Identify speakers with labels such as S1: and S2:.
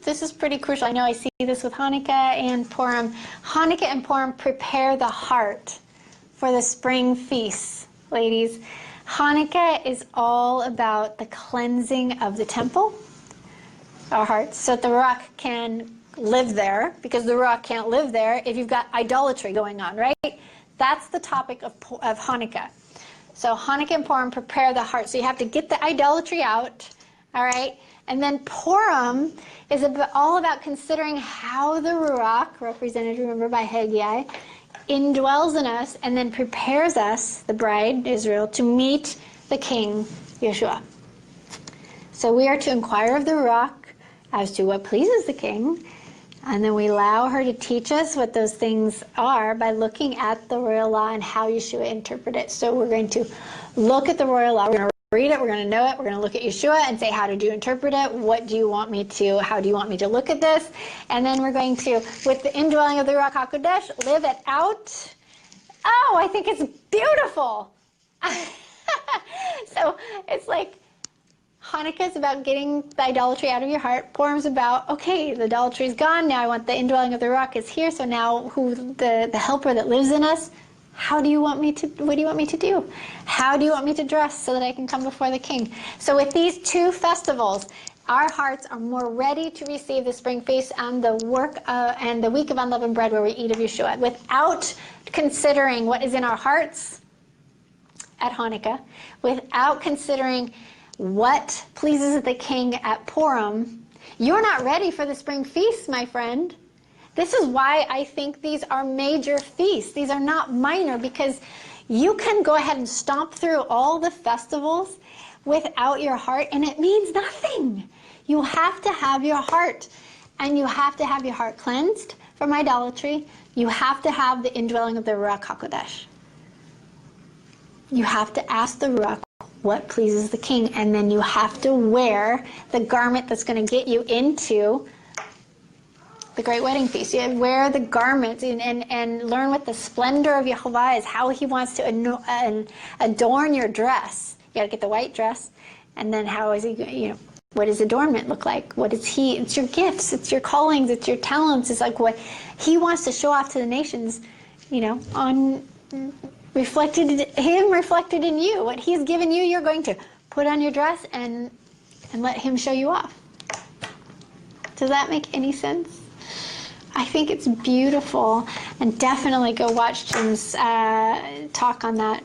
S1: is pretty crucial. I know I see this with Hanukkah and Purim. Hanukkah and Purim prepare the heart for the spring feasts, ladies. Hanukkah is all about the cleansing of the temple, our hearts, so that the Ruach can live there, because the Ruach can't live there if you've got idolatry going on, right? That's the topic of Hanukkah. So Hanukkah and Purim prepare the heart. So you have to get the idolatry out, all right? And then Purim is all about considering how the Ruach, represented, remember, by Haggai, indwells in us and then prepares us, the bride, Israel, to meet the King, Yeshua. So we are to inquire of the Ruach as to what pleases the King, and then we allow her to teach us what those things are by looking at the royal law and how Yeshua interpreted it. So we're going to look at the royal law, we're going to read it, we're going to know it, we're going to look at Yeshua and say, how did you interpret it? What do you want me to, how do you want me to look at this? And then we're going to, with the indwelling of the Ruach HaKodesh, live it out. Oh, I think it's beautiful. So it's like, Hanukkah is about getting the idolatry out of your heart. Purim's about, okay, the idolatry is gone. Now I want the indwelling of the Ruach is here. So now who the helper that lives in us, how do you want me to, what do you want me to do? How do you want me to dress so that I can come before the King? So with these two festivals, our hearts are more ready to receive the spring feast and the work and the week of unleavened bread where we eat of Yeshua, without considering what is in our hearts at Hanukkah, without considering what pleases the King at Purim. You're not ready for the spring feast, my friend. This is why I think these are major feasts. These are not minor, because you can go ahead and stomp through all the festivals without your heart, and it means nothing. You have to have your heart, and you have to have your heart cleansed from idolatry. You have to have the indwelling of the Ruach HaKodesh. You have to ask the Ruach what pleases the King, and then you have to wear the garment that's going to get you into the great wedding feast. You wear the garment and learn what the splendor of Yehovah is, how he wants to adorn your dress. You got to get the white dress, and then how is he, what does adornment look like? What is he? It's your gifts, it's your callings, it's your talents. It's like what he wants to show off to the nations, on reflected in you. What he's given you, you're going to put on your dress and let him show you off. Does that make any sense? I think it's beautiful, and definitely go watch Jim's talk on that